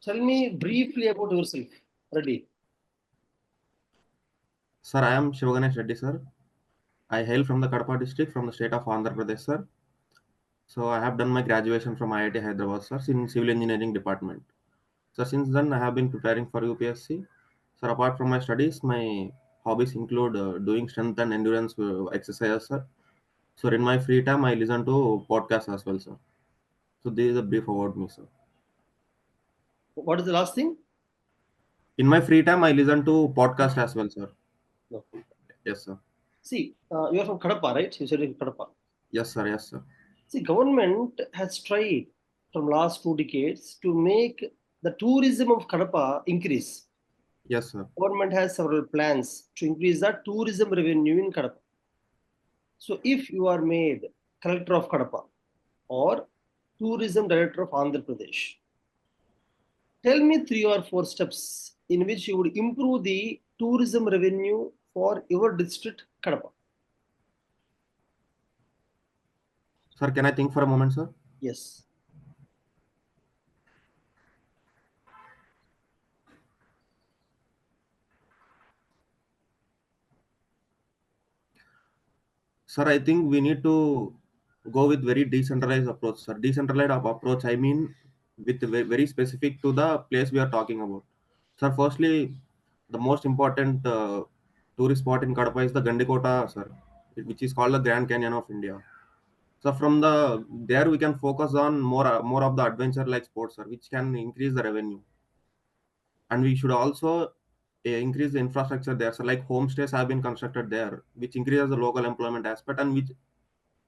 Tell me briefly about yourself. Ready? Sir, I am Shiva Ganesh Reddy, sir. I hail from the Kadapa district from the state of Andhra Pradesh, sir. So I have done my graduation from IIT Hyderabad, sir, in civil engineering department. So since then, I have been preparing for UPSC. Sir, apart from my studies, my hobbies include doing strength and endurance exercises, sir. So in my free time, I listen to podcasts as well, sir. So this is a brief about me, sir. What is the last thing? In my free time, I listen to podcast as well, sir. No. Yes, sir. See, you are from Kadapa, right? You said in Kadapa. Yes, sir. Yes, sir. See, government has tried from last 2 decades to make the tourism of Kadapa increase. Yes, sir. Government has several plans to increase the tourism revenue in Kadapa. So, if you are made collector of Kadapa or tourism director of Andhra Pradesh, tell me 3 or 4 steps in which you would improve the tourism revenue for your district, Kadapa. Sir, can I think for a moment, sir? Yes. Sir, I think we need to go with very decentralized approach, sir. Decentralized approach, I mean, with very specific to the place we are talking about. Sir, firstly, the most important tourist spot in Kadapa is the Gandikota, sir, which is called the Grand Canyon of India. So from there we can focus on more of the adventure like sports, sir, which can increase the revenue. And we should also increase the infrastructure there. So like homestays have been constructed there, which increases the local employment aspect and which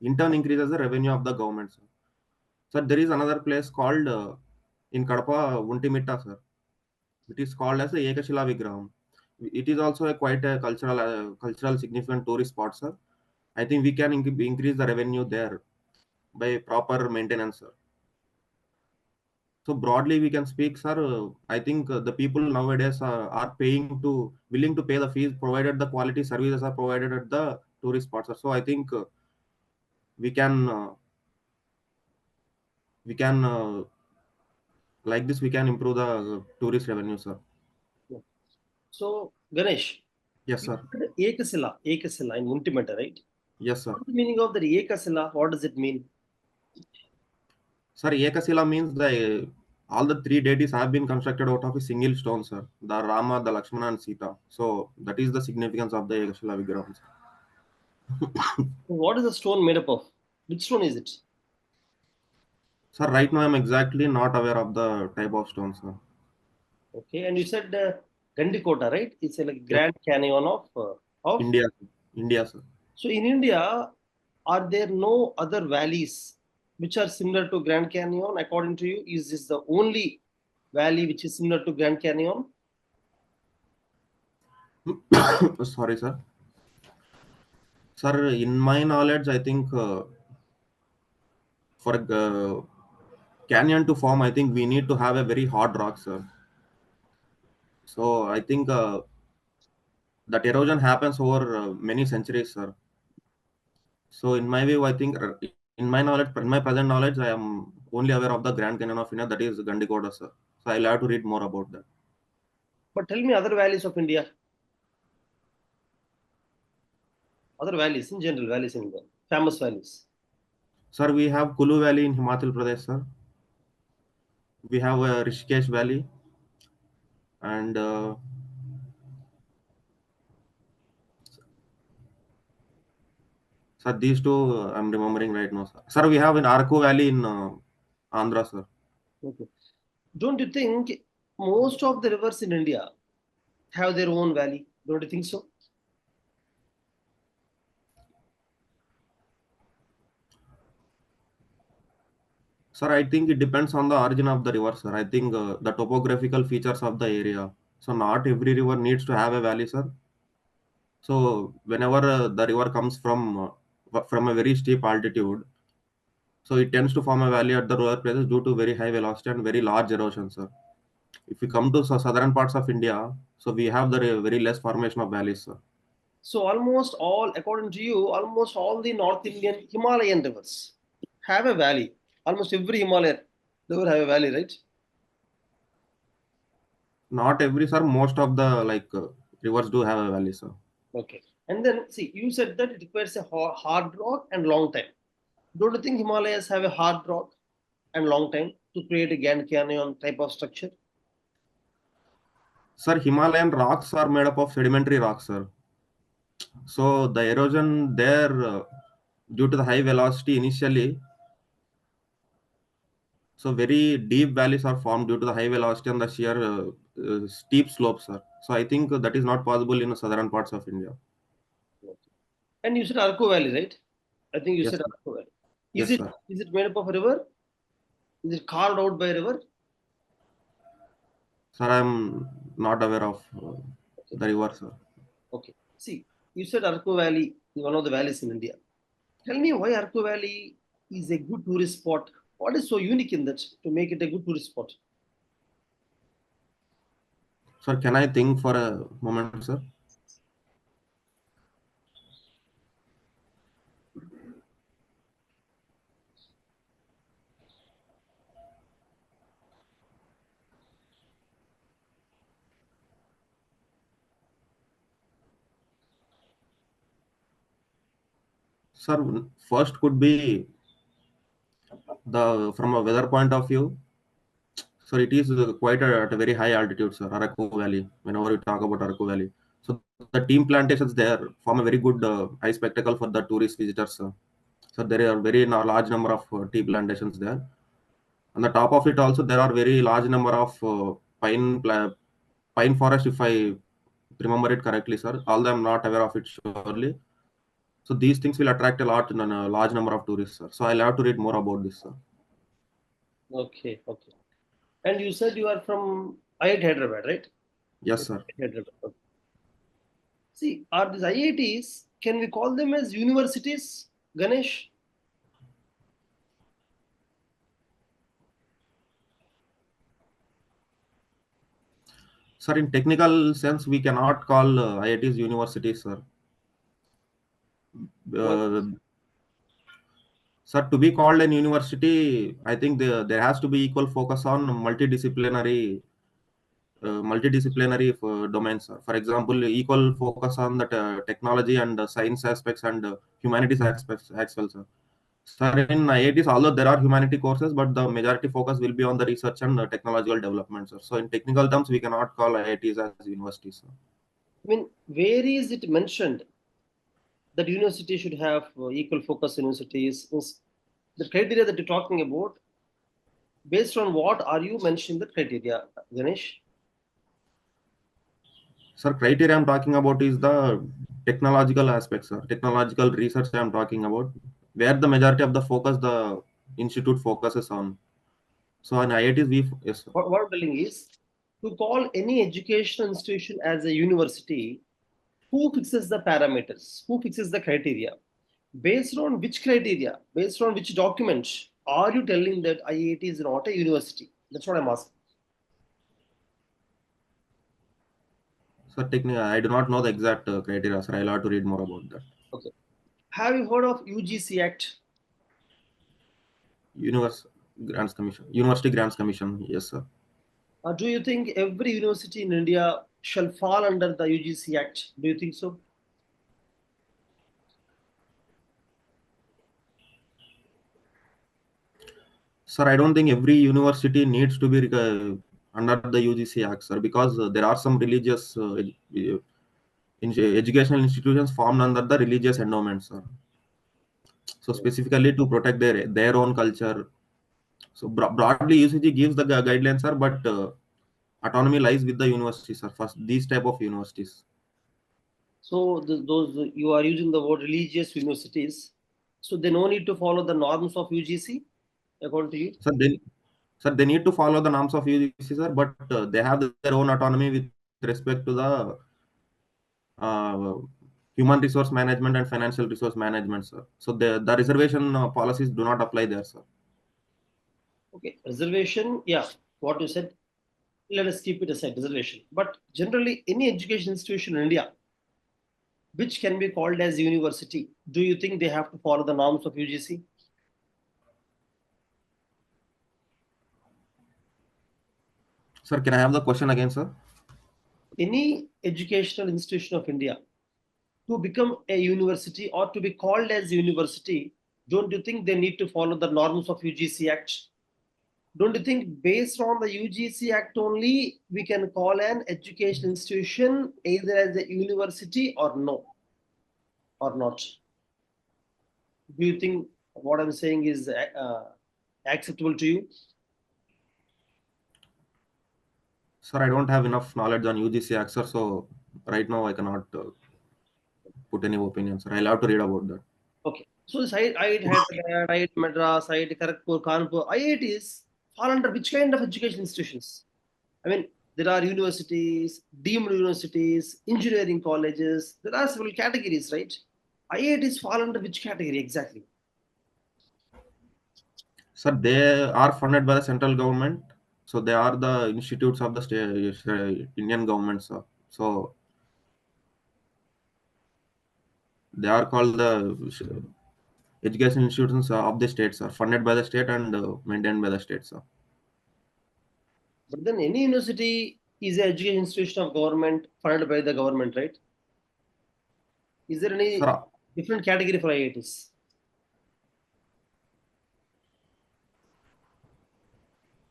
in turn increases the revenue of the government, sir. Sir, there is another place called in Kadapa, Untimitta, sir. It is called as the Ekashila Vigraham. It is also a quite a cultural significant tourist spot, sir. I think we can increase the revenue there by proper maintenance, sir. So broadly, we can speak, sir. I think the people nowadays are paying to willing to pay the fees provided the quality services are provided at the tourist spots, sir. So I think we can uh, we can like this we can improve the tourist revenue, sir. Yeah. So, Ganesh, Yes, you sir. said Ekasila in Untimata, right? Yes, sir. What's the meaning of the Ekasila? What does it mean? Sir, Ekasila means the all the three deities have been constructed out of a single stone, sir. The Rama, the Lakshmana, and Sita. So that is the significance of the Ekasila Vigraham, sir. What is the stone made up of? Which stone is it? Sir, right now I'm exactly not aware of the type of stone, sir. Okay, and you said Gandikota, right? It's like Yes, Grand Canyon of. India, India, sir. So in India, are there no other valleys which are similar to Grand Canyon? According to you, is this the only valley which is similar to Grand Canyon? Sorry, sir. Sir, in my knowledge, I think for a canyon to form, I think we need to have a very hard rock, sir. So I think that erosion happens over many centuries, sir. So in my view, I think in my knowledge, in my present knowledge, I am only aware of the Grand Canyon of India, that is Gandikota, sir. So I'll have to read more about that. But tell me other valleys of India, other valleys in general, valleys in India, famous valleys. Sir, we have Kulu Valley in Himachal Pradesh, sir. We have Rishikesh Valley, and sir, these two I'm remembering right now, sir. Sir, we have in Arku Valley in Andhra, sir. Okay. Don't you think most of the rivers in India have their own valley? Don't you think so? Sir, I think it depends on the origin of the river, sir. I think the topographical features of the area. So not every river needs to have a valley, sir. So whenever the river comes from a very steep altitude, so it tends to form a valley at the lower places due to very high velocity and very large erosion, sir. If we come to southern parts of India, so we have the very less formation of valleys, sir. So almost all, according to you, almost all the North Indian Himalayan rivers have a valley. Almost every Himalayan river have a valley, right? Not every, sir. Most of the rivers do have a valley, sir. Okay. And then see, you said that it requires a hard rock and long time. Don't you think Himalayas have a hard rock and long time to create a Grand Canyon type of structure? Sir, Himalayan rocks are made up of sedimentary rocks, sir. So the erosion there, due to the high velocity initially, so very deep valleys are formed due to the high velocity and the sheer steep slopes, sir. So I think that is not possible in the southern parts of India. Okay. And you said Arco Valley, right? I think you Yes, said sir. Arco Valley. Is Yes, it sir. is it made up of a river? Is it carved out by a river? Sir, I'm not aware of Okay. the river, sir. Okay. See, you said Arco Valley is one of the valleys in India. Tell me why Arco Valley is a good tourist spot. What is so unique in that to make it a good tourist spot? Sir, can I think for a moment, sir? Sir, first could be the from a weather point of view. So it is quite at a very high altitude, sir, Araku Valley. Whenever we talk about Araku Valley, so the team plantations there form a very good eye spectacle for the tourist visitors, sir. So there are very large number of tea plantations there. On the top of it also there are very large number of pine forest, if I remember it correctly, sir. Although I'm not aware of it surely. So these things will attract a large number of tourists, sir. So I'll have to read more about this, sir. Okay, okay. And you said you are from IIT Hyderabad, right? Yes, sir. Hyderabad. Okay. See, are these IITs, can we call them as universities, Ganesh? Sir, in technical sense, we cannot call IITs universities, sir. What? Uh, Sir, to be called an university, I think there has to be equal focus on multidisciplinary domains, sir. For example, equal focus on the technology and science aspects and humanities aspects as well, sir. Sir, in IITs, although there are humanity courses, but the majority focus will be on the research and technological development, sir. So in technical terms, we cannot call IITs as universities, sir. I mean, where is it mentioned that university should have equal focus universities? Means the criteria that you're talking about, based on what are you mentioning the criteria, Ganesh? Sir, criteria I'm talking about is the technological aspects, sir. Technological research I'm talking about, where the majority of the focus the institute focuses on. So in IITs, yes, sir. What I'm telling is, to call any educational institution as a university, who fixes the parameters? Who fixes the criteria? Based on which criteria? Based on which document are you telling that IIT is not a university? That's what I'm asking. So technically, I do not know the exact criteria, sir. I'll have to read more about that. Okay. Have you heard of UGC Act? University Grants Commission, yes, sir. Do you think every university in India shall fall under the UGC Act? Do you think so? Sir, I don't think every university needs to be under the UGC Act, sir, because there are some religious educational institutions formed under the religious endowments, sir. So specifically to protect their own culture. So broadly, UCG gives the guidelines, sir, but autonomy lies with the universities, sir. First, these type of universities. So those you are using the word religious universities. So they no need to follow the norms of UGC, according to you. Sir, they need to follow the norms of UGC, sir, but they have their own autonomy with respect to the uh, human resource management and financial resource management, sir. So the reservation policies do not apply there, sir. Okay, reservation. Yeah, what you said. Let us keep it aside. Reservation. But generally, any education institution in India which can be called as university, do you think they have to follow the norms of UGC? Sir, can I have the question again, sir? Any educational institution of India to become a university or to be called as university, don't you think they need to follow the norms of UGC Act? Don't you think based on the UGC Act only we can call an education institution either as a university or no or not? Do you think what I'm saying is acceptable to you? Sir, I don't have enough knowledge on UGC Act, sir, so right now I cannot put any opinion, sir. I'll have to read about that. Okay. So this IIT Hyderabad, IIT Madras, IIT Kharagpur, Kanpur, IITs fall under which kind of education institutions? I mean, there are universities, deemed universities, engineering colleges. There are several categories, right? IITs fall under which category exactly? Sir, they are funded by the central government, so they are the institutes of the Indian government, sir. So they are called the education institutions of the state, sir, funded by the state and maintained by the state, sir. But then any university is an education institution of government funded by the government, right? Is there any Sir, different category for IITs?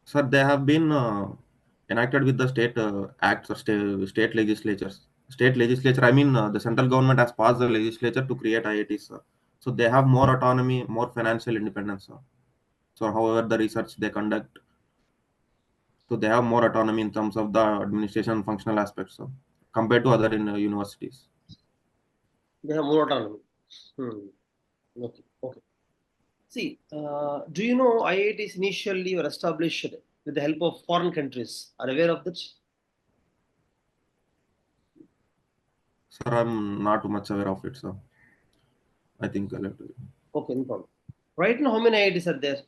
sir, they have been enacted with the state acts or state legislatures. State legislature, I mean, the central government has passed the legislature to create IITs, sir. So they have more autonomy, more financial independence, sir. So, however, the research they conduct, so they have more autonomy in terms of the administration and functional aspects, sir, compared to other universities. They have more autonomy. Okay. Okay. See, do you know IITs initially were established with the help of foreign countries? Are you aware of that? Sir, I'm not too much aware of it, sir. I think I'll have to. Okay, no problem. Right now, how many IITs are there?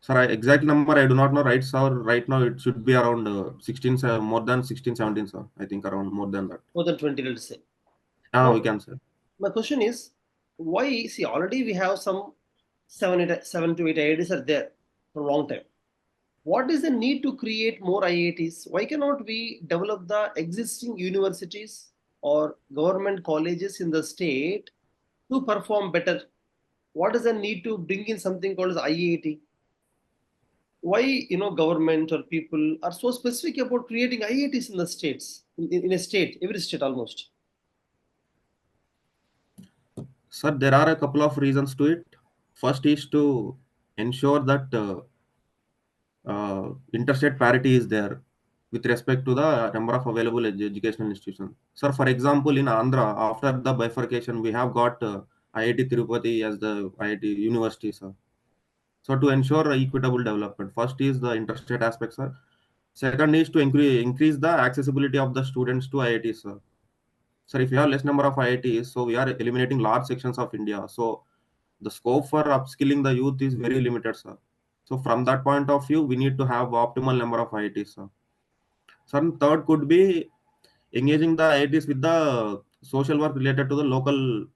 Sir, exact number I do not know. Right, sir. Right now it should be around 16, more than 16, 17, sir. I think around more than that. More than 20, let's say. Ah, Now, we can say. my question is, why? See, already we have some 7 to 8 IITs are there for a long time. What is the need to create more IITs? Why cannot we develop the existing universities or government colleges in the state to perform better? What is the need to bring in something called as IIT? Why government or people are so specific about creating IITs in the states in a state, every state almost? Sir, there are a couple of reasons to it. First is to ensure that interstate parity is there with respect to the number of available educational institutions. Sir, for example, in Andhra, after the bifurcation, we have got IIT Tirupati as the IIT university, sir. So to ensure equitable development, first is the interstate aspect, sir. Second is to increase the accessibility of the students to IITs, sir. Sir, if you have less number of IITs, so we are eliminating large sections of India. So the scope for upskilling the youth is very limited, sir. So from that point of view, we need to have optimal number of IITs, sir. Some third could be engaging the IITs with the social work related to the local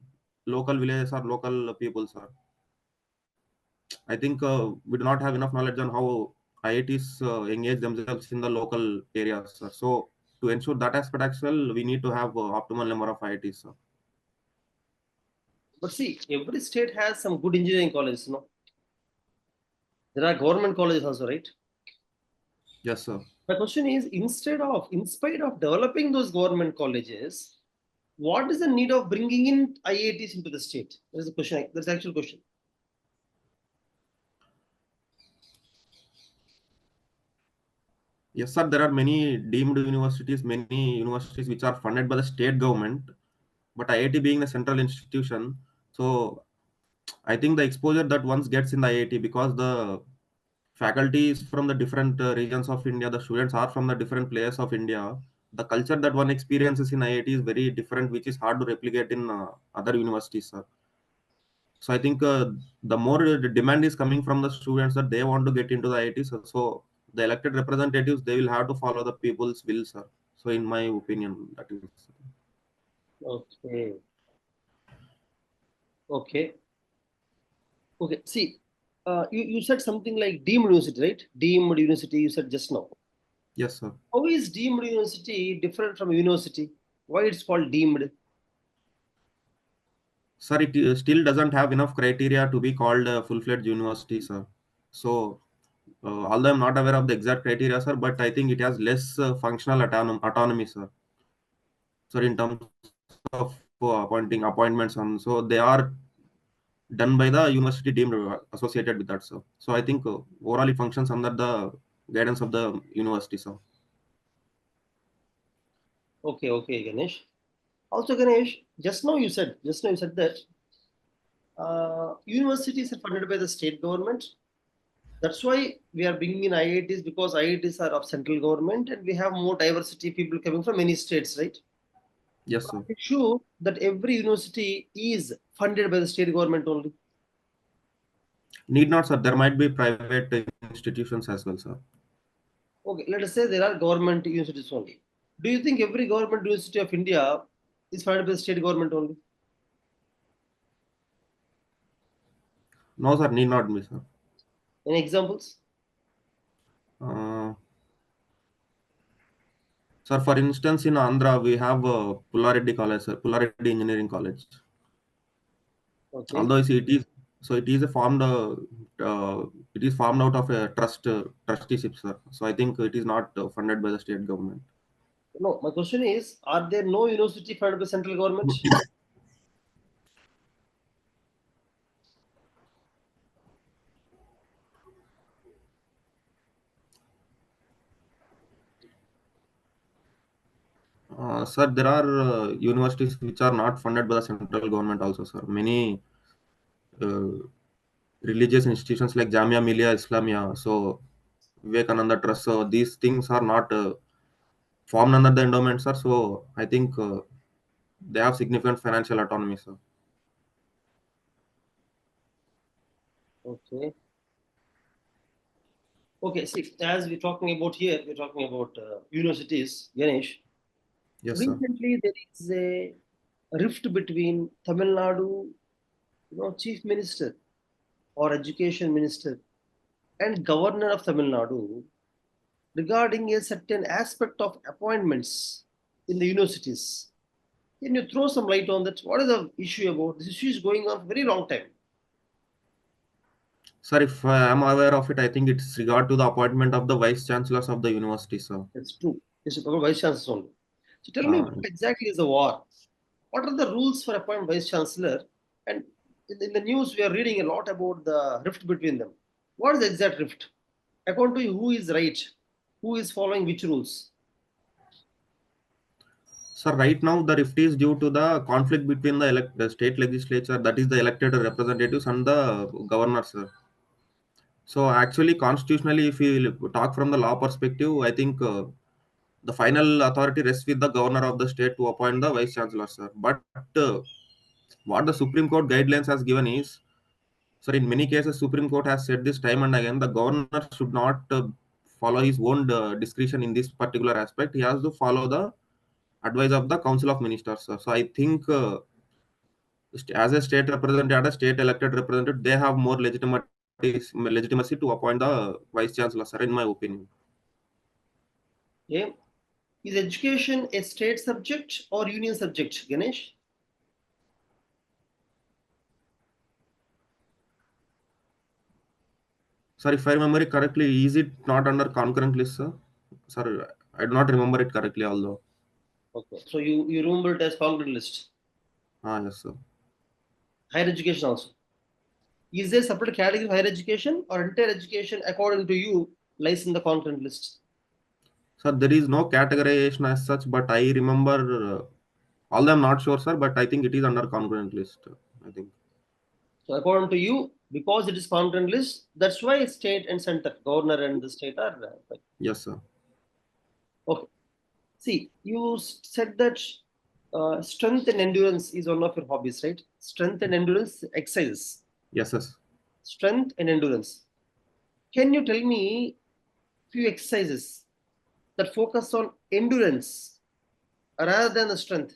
villages or local people, sir. I think we do not have enough knowledge on how IITs engage themselves in the local areas, sir. So to ensure that aspect as well, we need to have optimal number of IITs, sir. But see, every state has some good engineering colleges. There are government colleges also, right? Yes, sir. My question is, in spite of developing those government colleges, what is the need of bringing in IITs into the state? That's the question. That's the actual question. Yes, sir. There are many universities which are funded by the state government, but IIT being the central institution, so I think the exposure that one gets in the IIT, because the faculty is from the different regions of India, the students are from the different places of India. The culture that one experiences in IIT is very different, which is hard to replicate in other universities, sir. So I think the more the demand is coming from the students that they want to get into the IIT, so the elected representatives, they will have to follow the people's will, sir. So in my opinion, that is. Okay. Okay. Okay. See, You said something like deemed university, right? Deemed university, you said just now. Yes, sir. How is deemed university different from university? Why it's called deemed? Sir, it still doesn't have enough criteria to be called a full-fledged university, sir. So, although I'm not aware of the exact criteria, sir, but I think it has less functional autonomy, sir. Sir, in terms of appointing appointments, so they are done by the university deemed associated with that, sir. So I think overall it functions under the guidance of the university, sir. Okay, Ganesh. Also, Ganesh, just now you said that universities are funded by the state government. That's why we are bringing in IITs, because IITs are of central government and we have more diversity, people coming from many states, right? Yes, But sir. are you sure that every university is funded by the state government only? Need not, sir. There might be private institutions as well, sir. Okay, let us say there are government universities only. Do you think every government university of India is funded by the state government only? No, sir. Need not be, sir. Any examples? Uh, Sir, for instance, in Andhra, we have Pullareddy College, sir, Pullareddy Engineering College. Okay. Although it is a it is formed out of a trusteeship, sir. So I think it is not funded by the state government. No, my question is, are there no university funded by central government? Sir, there are universities which are not funded by the central government also, sir. Many uh, religious institutions like Jamia Millia Islamia, so Vivekananda Trust, so these things are not formed under the endowment, sir. So I think they have significant financial autonomy, sir. Okay. Okay, see, as we're talking about here, we're talking about universities, Ganesh. Yes, sir. Recently, there is a rift between Tamil Nadu, chief minister or education minister and governor of Tamil Nadu regarding a certain aspect of appointments in the universities. Can you throw some light on that? What is the issue about? This issue is going on for a very long time. Sir, if I am aware of it, I think it's regard to the appointment of the vice chancellors of the university, sir. That's true. This is about vice chancellors only. So tell me, Uh, what exactly is the war? What are the rules for appointing vice chancellor? And in the news, we are reading a lot about the rift between them. What is the exact rift? According to you, who is right? Who is following which rules? Sir, right now the rift is due to the conflict between the state legislature, that is the elected representatives, and the governor, sir. So actually, constitutionally, if we talk from the law perspective, I think the final authority rests with the governor of the state to appoint the vice chancellor, sir. But what the Supreme Court guidelines has given is, sir, in many cases, Supreme Court has said this time and again, the governor should not follow his own discretion in this particular aspect. He has to follow the advice of the Council of Ministers, sir. So I think as a state representative, a state elected representative, they have more legitimacy to appoint the vice chancellor, sir, in my opinion. Okay. Is education a state subject or union subject, Ganesh? Sir, if I remember it correctly, is it not under concurrent list, sir? Sir, I do not remember it correctly, although. Okay. So you remember it as concrete list. Ah, yes, sir. Higher education also. Is there a separate category of higher education, or entire education, according to you, lies in the concurrent list? Sir, there is no categorization as such, but I remember, although I'm not sure, sir, but I think it is under concurrent list, I think. So according to you, because it is concurrent list, that's why state and center, governor and the state are right. Yes, sir. Okay. See, you said that strength and endurance is one of your hobbies, right? Strength and endurance exercises. Yes, yes. Strength and endurance. Can you tell me few exercises that focus on endurance rather than the strength?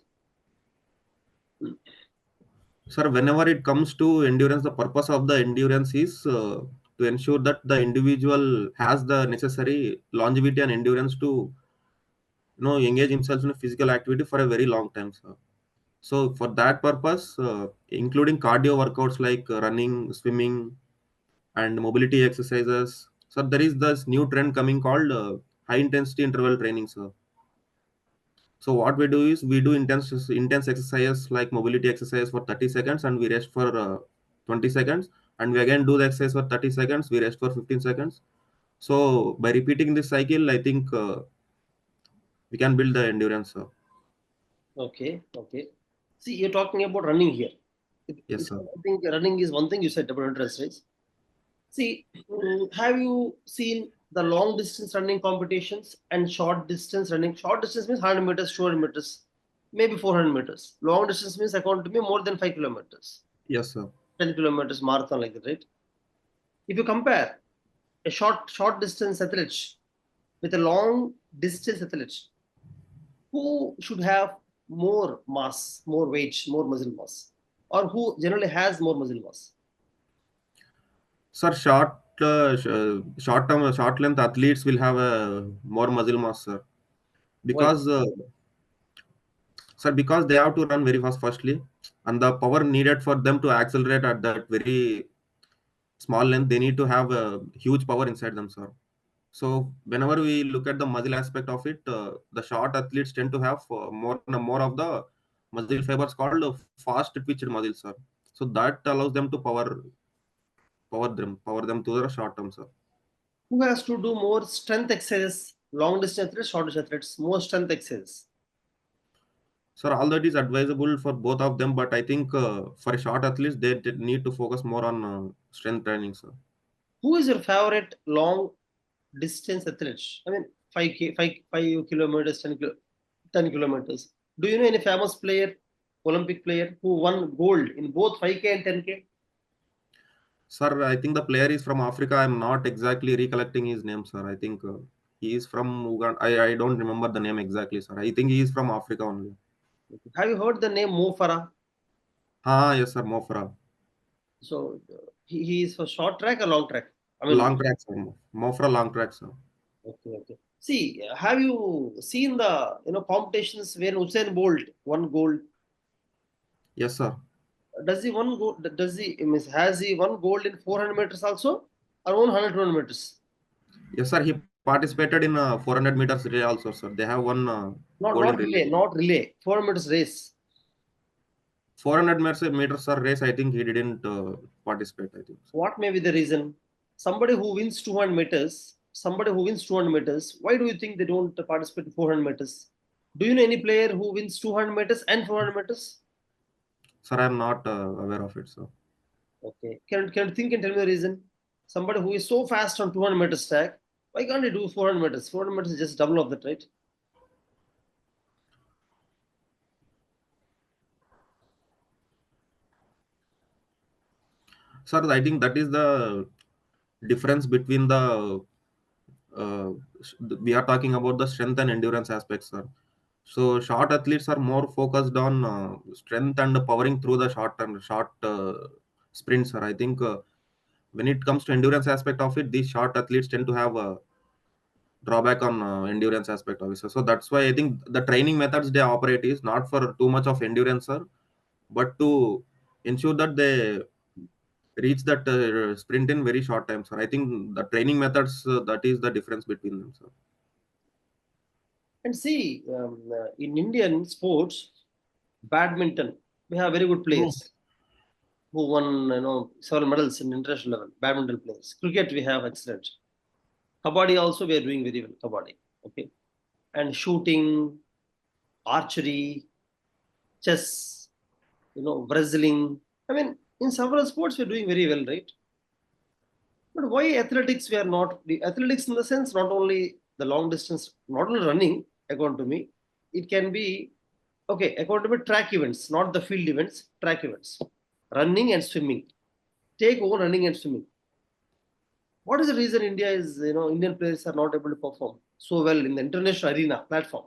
Sir, whenever it comes to endurance, the purpose of the endurance is to ensure that the individual has the necessary longevity and endurance to engage himself in a physical activity for a very long time, sir. So for that purpose, including cardio workouts like running, swimming, and mobility exercises. So there is this new trend coming called high intensity interval training, sir. So what we do is we do intense exercise like mobility exercise for 30 seconds and we rest for 20 seconds, and we again do the exercise for 30 seconds, we rest for 15 seconds. So by repeating this cycle, I think we can build the endurance, sir. Okay, okay. See, you're talking about running here. Yes, sir. I think running is one thing you said about interest rates. See, have you seen the long distance running competitions and short distance running? Short distance means 100 meters, 200 meters, maybe 400 meters. Long distance means according to me more than 5 kilometers, Yes, sir. 10 kilometers, marathon like that, right? If you compare a short distance athlete with a long distance athlete, who should have more mass, more weight, more muscle mass, or who generally has more muscle mass? Sir, short length athletes will have a more muscle mass, sir, Why? because because they have to run very fast, firstly, and the power needed for them to accelerate at that very small length, they need to have a huge power inside them, sir. So whenever we look at the muscle aspect of it, the short athletes tend to have more of the muscle fibers called fast twitched muscles, sir. So that allows them to power them to the short term, sir. Who has to do more strength exercises? Long distance athletes, short distance athletes, more strength exercises. Sir, all that is advisable for both of them, but I think for short athletes, they need to focus more on strength training, sir. Who is your favorite long distance athlete? I mean, 5 kilometers, 10 kilometers. Do you know any famous player, Olympic player, who won gold in both 5K and 10K? Sir, I think the player is from Africa. I'm not exactly recollecting his name, sir. I think he is from Uganda. I don't remember the name exactly, sir. I think he is from Africa only. Have you heard the name Mo Farah? Yes, sir. Mofra. So he is for short track or long track? I mean, Long track, sir. Mofra long track, sir. okay, okay. See, have you seen the competitions where Usain Bolt won gold? Yes, sir. Does he won gold? Does he means has he won gold in 400 meters also, or on 100 200 meters? Yes, sir. He participated in 400 meters relay also, sir. They have won Not gold in not relay. relay, not relay. 400 meters race. 400 meters, sir, race. I think he didn't participate. I think, sir. What may be the reason? Somebody who wins 200 meters, somebody who wins 200 meters. Why do you think they don't participate in 400 meters? Do you know any player who wins 200 meters and 400 meters? Sir, I'm not aware of it, sir. Okay. Can you think and tell me the reason? Somebody who is so fast on 200 meters track, why can't he do 400 meters? 400 meters is just double of that, right? Sir, I think that is the difference between the uh, we are talking about the strength and endurance aspects, sir. So short athletes are more focused on strength and powering through the short sprints, sir. I think when it comes to endurance aspect of it, these short athletes tend to have a drawback on endurance aspect of it, sir. So that's why I think the training methods they operate is not for too much of endurance, sir, but to ensure that they reach that sprint in very short time, sir. I think the training methods that is the difference between them, sir. And see, in Indian sports, badminton, we have very good True. players who won several medals in international level. Badminton players. Cricket, we have excellent. Kabaddi also we are doing very well. Kabaddi, okay, and shooting, archery, chess, wrestling. I mean, in several sports we are doing very well, right? But why athletics we are not? The athletics in the sense not only the long distance, not only running. According to me, it can be okay. According to me, track events, not the field events. Track events, running and swimming. Take over running and swimming. What is the reason India is Indian players are not able to perform so well in the international arena platform?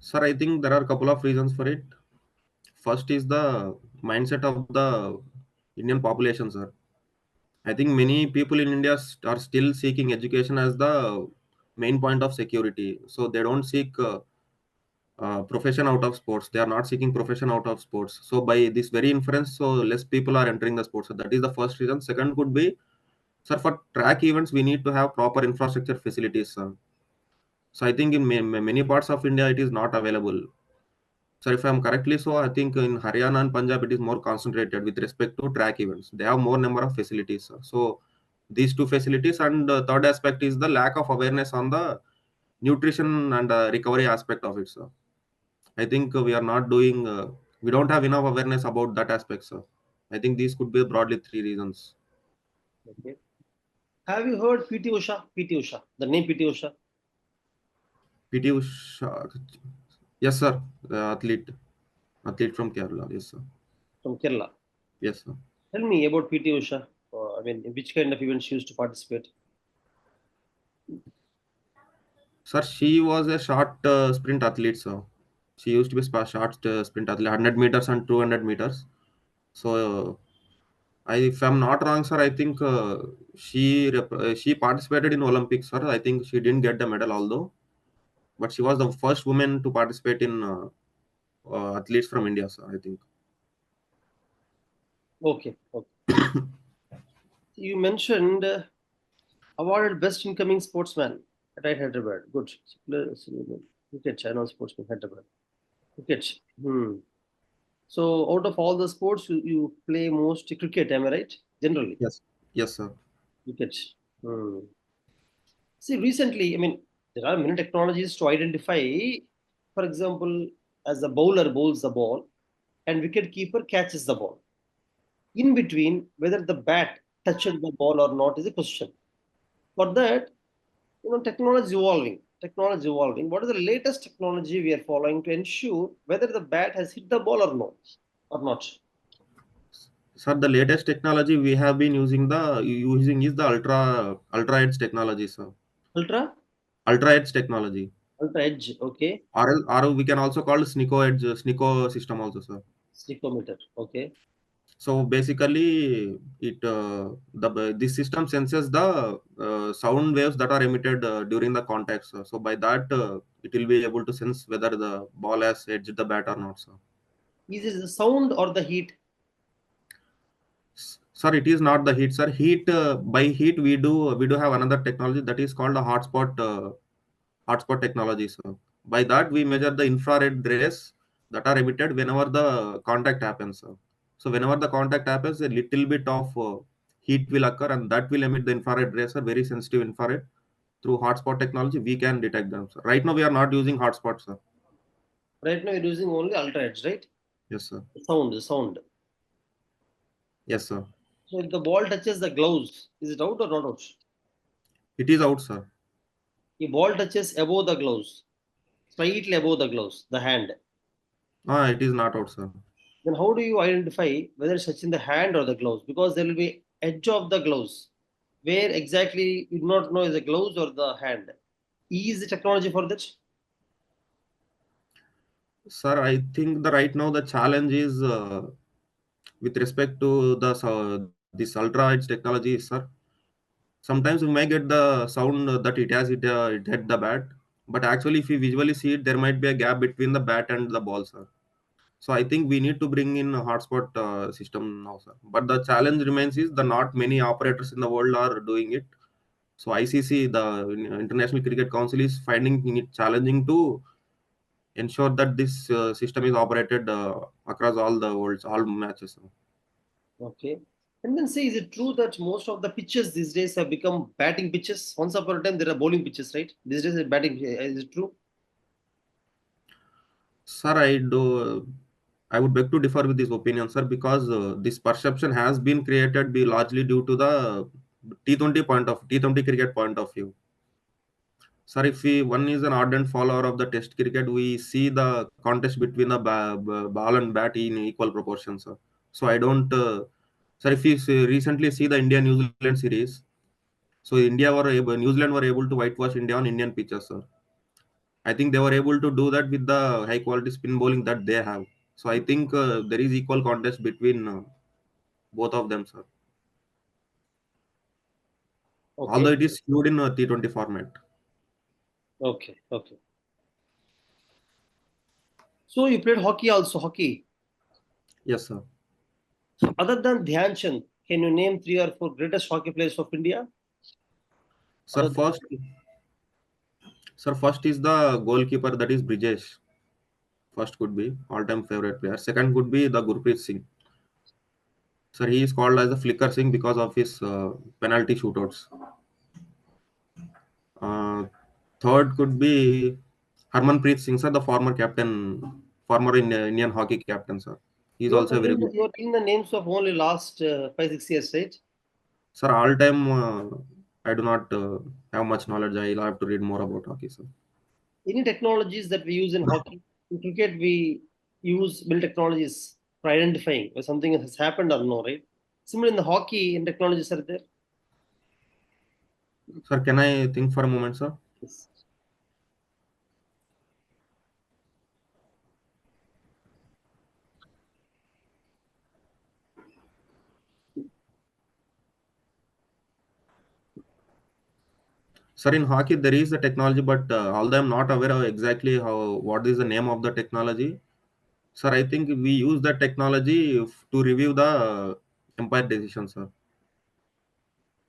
Sir, I think there are a couple of reasons for it. First is the mindset of the Indian population, sir. I think many people in India are still seeking education as the main point of security. So they don't seek profession out of sports. They are not seeking profession out of sports. So by this very inference, so less people are entering the sports. So that is the first reason. Second could be, sir, for track events, we need to have proper infrastructure facilities. So I think in many parts of India, it is not available. So if I'm correctly, so I think in Haryana and Punjab, it is more concentrated with respect to track events. They have more number of facilities. So these two facilities, and the third aspect is the lack of awareness on the nutrition and recovery aspect of it. So I think we are not doing, we don't have enough awareness about that aspect. So I think these could be broadly three reasons. Okay. Have you heard PT Usha? PT Usha, the name PT Usha PT Usha, yes sir, athlete from Kerala, yes sir, from Kerala. yes sir. Tell me about PT Usha. I mean, in which kind of events she used to participate? Sir, she was a short sprint athlete, sir. She used to be short sprint athlete, 100 meters and 200 meters. So, if I'm not wrong, sir, I think she participated in Olympics, sir. I think she didn't get the medal, although, but she was the first woman to participate in athletes from India, sir. I think. Okay. Okay. You mentioned awarded best incoming sportsman at Hyderabad. Good. Cricket, China sportsman, Hyderabad. Cricket. Hmm. So, out of all the sports, you play most cricket, am I right? Generally, Yes. Yes, sir. cricket. Hmm. See, recently, I mean, there are many technologies to identify, for example, as a bowler bowls the ball and wicket keeper catches the ball. In between, whether the bat touched the ball or not is a question. For that, technology is evolving. Technology is evolving. What is the latest technology we are following to ensure whether the bat has hit the ball or not? Or not? Sir, the latest technology we have been using is the ultra edge technology, sir. Ultra, Ultra edge technology. ultra edge. Okay, Or we can also call SNICO system also, sir. sticometer. Okay. So basically, this system senses the sound waves that are emitted during the contact, sir. So by that, it will be able to sense whether the ball has edged the bat or not, sir. Is it the sound or the heat? Sir, it is not the heat, sir. By heat we do have another technology that is called a hotspot technology, sir. By that, we measure the infrared rays that are emitted whenever the contact happens, sir. So whenever the contact happens, a little bit of heat will occur, and that will emit the infrared rays, sir, very sensitive infrared. Through hotspot technology, we can detect them, sir. Right now, we are not using hotspots, sir. Right now, you're using only ultra edge, right? Yes, sir. The sound. Yes, sir. So if the ball touches the gloves, is it out or not out? It is out, sir. If ball touches above the gloves, slightly above the gloves, the hand, It is not out, sir. then how do you identify whether it's touching the hand or the gloves? Because there will be edge of the gloves. Where exactly you do not know is the gloves or the hand. Is the technology for that? Sir, I think the right now the challenge is with respect to this ultra edge technology, sir. Sometimes we may get the sound that it hit the bat, but actually, if we visually see it, there might be a gap between the bat and the ball, sir. So I think we need to bring in a hotspot system now, sir. But the challenge remains is the not many operators in the world are doing it. So ICC, the International Cricket Council, is finding it challenging to ensure that this system is operated across all the worlds, all matches. Okay. And then say, is it true that most of the pitches these days have become batting pitches? Once upon a time, there are bowling pitches, right? These days, it's batting. Is it true? Sir, I would beg to differ with this opinion, sir, because this perception has been created be largely due to the T20 cricket point of view. Sir, if one is an ardent follower of the Test cricket, we see the contest between the ball and bat in equal proportions, sir. So I don't, sir. If you recently see the India-New Zealand series, so New Zealand were able to whitewash India on Indian pitches, sir. I think they were able to do that with the high quality spin bowling that they have. So I think there is equal contest between both of them, sir. although Okay. it is skewed in T20 format. Okay. Okay. So you played hockey also, hockey. Yes, sir. So other than Dhyan Chand, can you name three or four greatest hockey players of India? Sir, Other than first is the goalkeeper, that is Brijesh. First could be all-time favorite player. Second could be the Gurpreet Singh. Sir, he is called as the Flicker Singh because of his penalty shootouts. Uh, Third could be Harmanpreet Singh, sir, the former captain, former Indian hockey captain, sir. He is also a very good. you're taking the names of only last 5 6 years, right? Sir, all time, I do not have much knowledge. I'll have to read more about hockey, sir. Any technologies that we use in hockey, in cricket, we use build technologies for identifying whether something has happened or no, right? Similar in the hockey, in technologies are there. Sir, can I think for a moment, sir? Yes. Sir, in hockey, there is a technology, but although I'm not aware of exactly what is the name of the technology, sir, I think we use that technology to review the umpire decision, sir.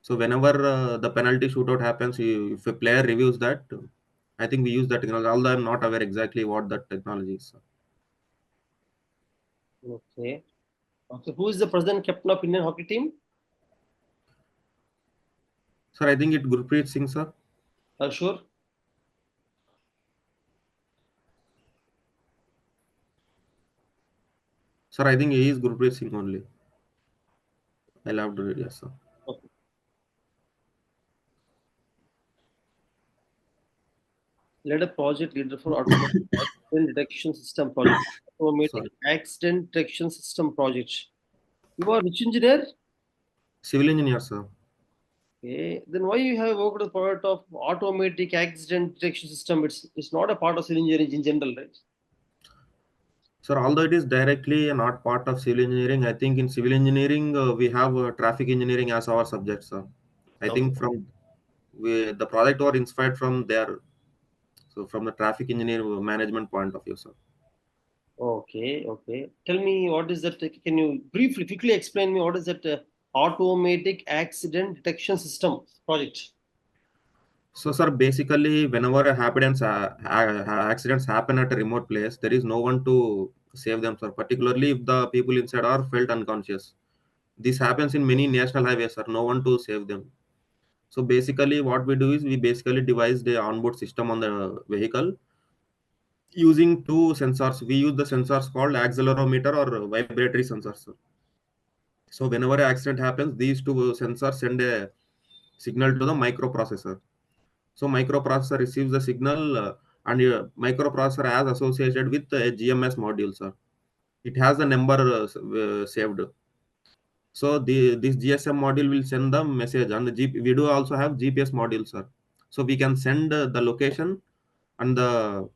So whenever the penalty shootout happens, if a player reviews that, I think we use that technology. Although I'm not aware exactly what that technology is, sir. Okay. Okay. Who is the present captain of Indian hockey team? Sir, I think it Gurpreet Singh, sir. Sure. Sir, I think he is Gurpreet Singh only. I'll have to read, yes, sir. Okay. Led a project leader for automatic accident detection system project. Automatic Sorry. accident detection system project. You are which engineer? Civil engineer, sir. Okay. Then why you have worked as part of automatic accident detection system? It's not a part of civil engineering in general, right? Sir, although it is directly not part of civil engineering, I think in civil engineering we have traffic engineering as our subject, sir. I Okay. think the project was inspired from there, so from the traffic engineer management point of view, sir. Okay. Okay. Tell me what is that? Can you briefly, quickly explain me what is that automatic accident detection system project? So, sir, basically, whenever accidents happen at a remote place, there is no one to save them, sir. Particularly if the people inside are felt unconscious. This happens in many national highways, sir. No one to save them. So basically, what we do is we basically devise the onboard system on the vehicle using two sensors. We use the sensors called accelerometer or vibratory sensors, sir. So whenever an accident happens, these two sensors send a signal to the microprocessor. So microprocessor receives the signal and microprocessor has associated with a GMS module, sir. It has the number saved. So this GSM module will send the message, and we do also have GPS module, sir. So we can send the location and the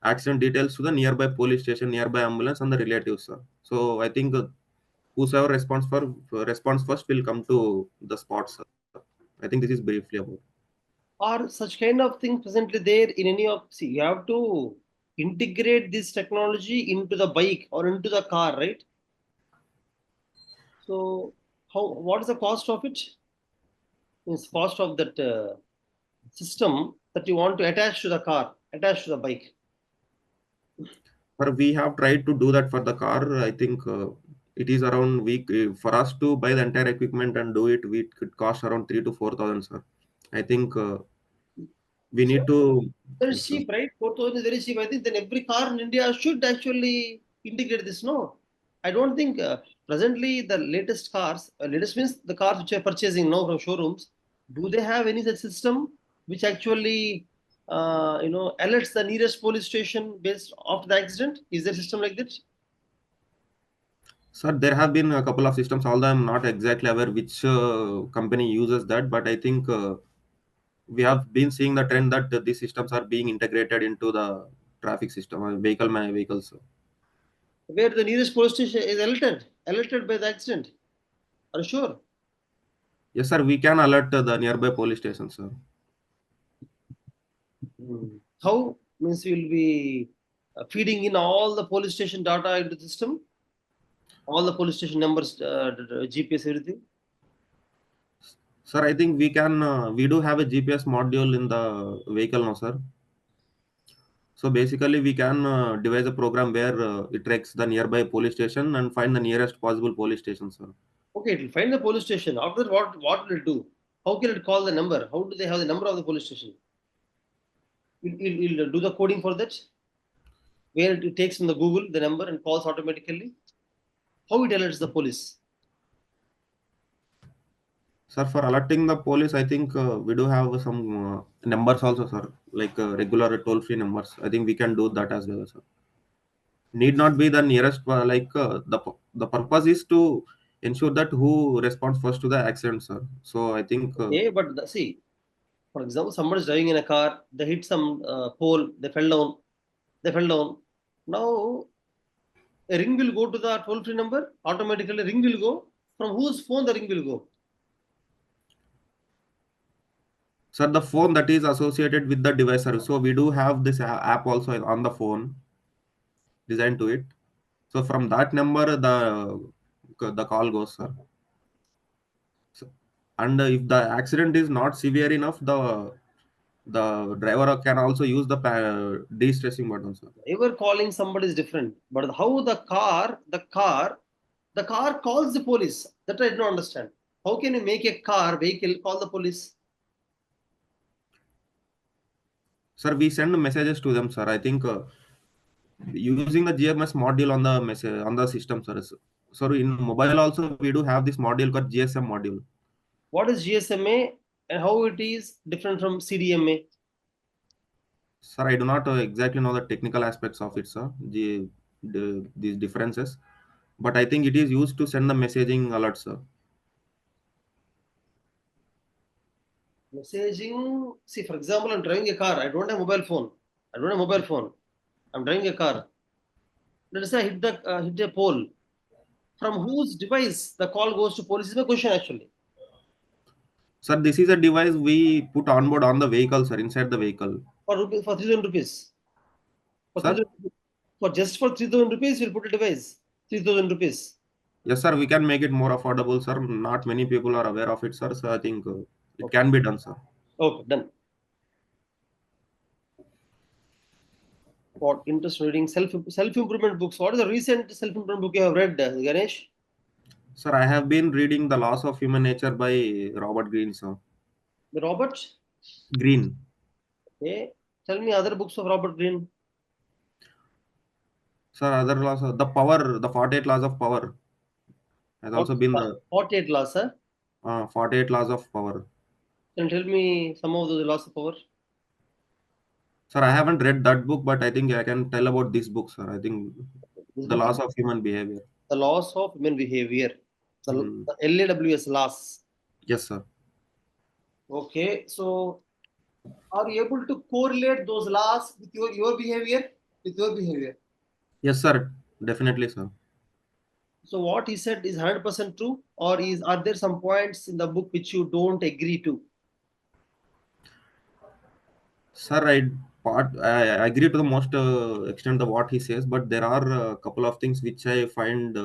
accident details to the nearby police station, nearby ambulance, and the relatives, sir. So I think whosoever response first will come to the spot, sir. I think this is briefly about. Are such kind of thing presently there in any of? See, you have to integrate this technology into the bike or into the car, right? So, how? What is the cost of it? Means cost of that system that you want to attach to the car, attach to the bike. But we have tried to do that for the car. I think it is around week for us to buy the entire equipment and do it. We could cost around 3 to 4 thousand, sir. I think we So need to. very Yes, sir. cheap, right? 4,000 is very cheap. I think then every car in India should actually integrate this. No, I don't think presently the latest cars, latest means the cars which are purchasing now from showrooms, do they have any such system which actually, alerts the nearest police station based after the accident? Is there a system like that? Sir, there have been a couple of systems, although I'm not exactly aware which company uses that, but I think we have been seeing the trend that these systems are being integrated into the traffic system, vehicles. Where the nearest police station is alerted by the accident. Are you sure? Yes, sir. We can alert the nearby police station, sir. How means we will be feeding in all the police station data into the system, all the police station numbers, GPS, everything. Sir, I think we can. We do have a GPS module in the vehicle now, sir. So basically, we can devise a program where it tracks the nearby police station and find the nearest possible police station, sir. Okay, it will find the police station. After that, what will it do? How can it call the number? How do they have the number of the police station? It will do the coding for that, where it takes from the Google the number and calls automatically. How it alerts the police? Sir, for alerting the police, I think we do have some numbers also, sir, like regular toll-free numbers. I think we can do that as well, sir. Need not be the nearest, the purpose is to ensure that who responds first to the accident, sir. So I think, Okay, but see, for example, somebody is driving in a car, they hit some pole, they fell down, they fell down. Now a ring will go to the toll-free number automatically. Ring will go from whose phone the ring will go. sir, the phone that is associated with the device, sir. So we do have this app also on the phone designed to it. So from that number, the call goes, sir. So, and if the accident is not severe enough, the driver can also use the de-stressing button, sir. Ever calling somebody is different, but how the car calls the police. That I don't understand. How can you make a vehicle call the police? Sir, we send messages to them, sir. I think using the GMS module on the message on the system, sir. So in mobile also we do have this module called GSM module. What is GSMA and how it is different from CDMA? Sir, I do not exactly know the technical aspects of it, sir. These differences, but I think it is used to send the messaging alerts, sir. Messaging. See, for example, I'm driving a car. I don't have mobile phone. I don't have mobile phone. I'm driving a car. Let us say I hit a pole. From whose device the call goes to police is my question actually. Sir, this is a device we put on board on the vehicle, sir, inside the vehicle. For 3,000 rupees. For Sir, 3,000 for just for 3,000 rupees, you'll put a device. 3,000 rupees. yes, sir, we can make it more affordable, sir. Not many people are aware of it, sir. So I think it Okay. can be done, sir. Okay, done. For interest reading self improvement books. What is the recent self improvement book you have read, Ganesh? Sir, I have been reading The Laws of Human Nature by Robert Greene, sir. The Robert. Greene. Okay. Tell me other books of Robert Greene. Sir, other laws, the power, the 48 laws of power has What also been the 48 laws, sir? 48 laws of power. Can you tell me some of those laws of power? Sir, I haven't read that book, but I think I can tell about this book, sir. I think This the book is laws of human behavior. The Laws of Human Behavior. Mm, The LAWS laws. yes, sir. Okay. So are you able to correlate those laws with your behavior? With your behavior. Yes, sir. Definitely, sir. So what he said is 100% true, or are there some points in the book which you don't agree to? Sir, I agree to the most extent of what he says, but there are a couple of things which I find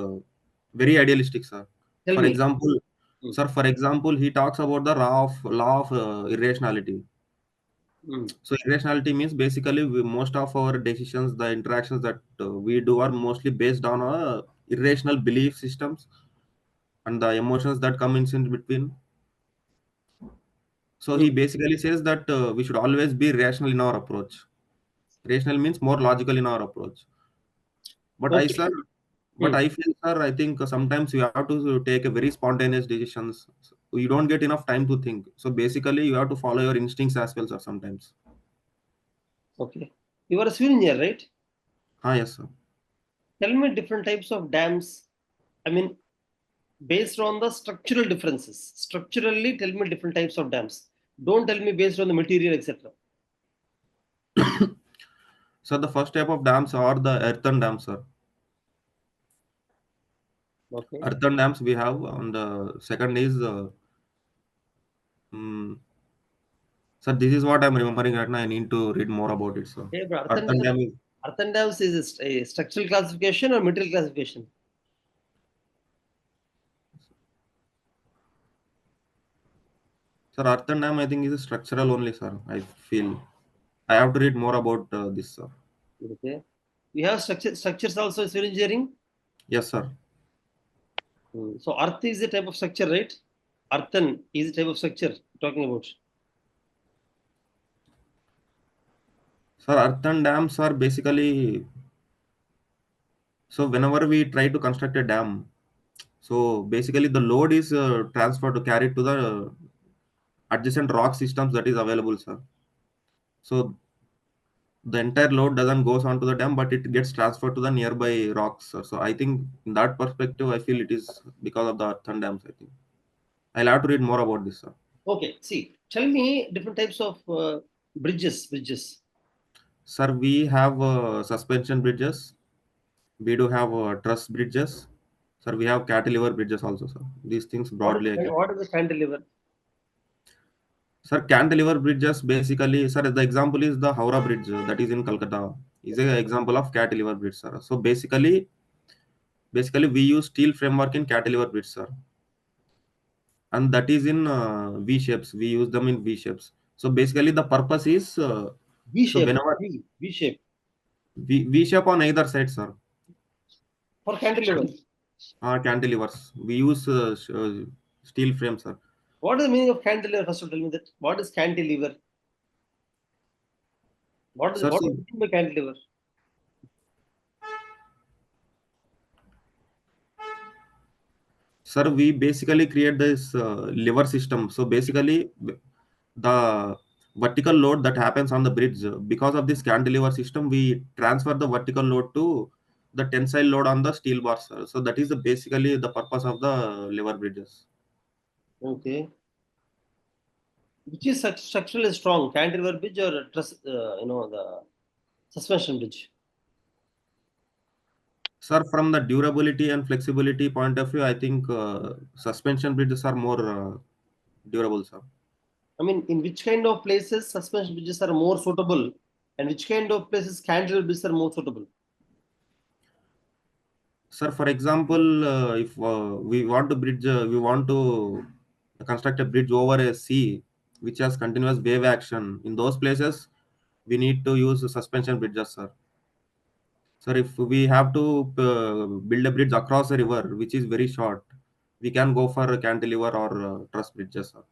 very idealistic, sir. Tell For me. example, Mm. sir, for example, he talks about the law of irrationality. Mm. So irrationality means basically most of our decisions, the interactions that we do are mostly based on irrational belief systems and the emotions that come in between. So he Mm. basically says that we should always be rational in our approach. Rational means more logical in our approach. But I, Okay. sir, but Mm. I feel, sir, I think sometimes you have to take a very spontaneous decisions. You don't get enough time to think. So basically, you have to follow your instincts as well, sir. Sometimes. Okay. You are a civil engineer, right? Yes, sir. Tell me different types of dams. I mean, based on the structural differences. Structurally, tell me different types of dams. Don't tell me based on the material, etc. So the first type of dams are the earthen dams, sir. Okay. Earthen dams we have, and the second is Mm. Sir, this is what I'm remembering right now. I need to read more about it, sir. Hey, bro, Earthen dam is, earthen dams is a structural classification or material classification? sir, earthen dam I think is structural only, sir. I feel I have to read more about this, sir. Okay. We have structures also in civil engineering. Yes, sir. So earth is a type of structure, right? Earthen is a type of structure you're talking about. Sir, earthen dams are basically, so whenever we try to construct a dam, so basically the load is transferred to carry to the adjacent rock systems that is available, sir. So the entire load doesn't goes onto the dam, but it gets transferred to the nearby rocks, sir. So I think in that perspective, I feel it is because of the earthen dams. I think I'll have to read more about this, sir. Okay. See, tell me different types of bridges. Bridges. Sir, we have suspension bridges. We do have truss bridges. Sir, we have cantilever bridges also, sir. These things broadly I can. What is the cantilever? Sir, cantilever bridges basically, sir, the example is the Howrah Bridge that is in Calcutta. Is an example of cantilever bridge, sir. So basically we use steel framework in cantilever bridge, sir, and that is in V shapes. We use them in V shapes. So basically the purpose is V so shape. whenever V shape V shape on either side, sir. for cantilever. Cantilevers. We use steel frames, sir. What is the meaning of cantilever? First of all, tell me that. What is cantilever? Sir, What so do you mean by cantilever? Sir, we basically create this lever system. So basically, the vertical load that happens on the bridge, because of this cantilever system, we transfer the vertical load to the tensile load on the steel bars, sir. So that is basically the purpose of the lever bridges. Okay. Which is structurally strong, cantilever bridge or the suspension bridge? Sir, from the durability and flexibility point of view, I think suspension bridges are more durable, sir. I mean, in which kind of places suspension bridges are more suitable, and which kind of places cantilever bridges are more suitable? Sir, for example, if we want to construct a bridge over a sea which has continuous wave action. In those places, we need to use suspension bridges, sir. Sir, if we have to build a bridge across a river which is very short, we can go for a cantilever or truss bridges, sir.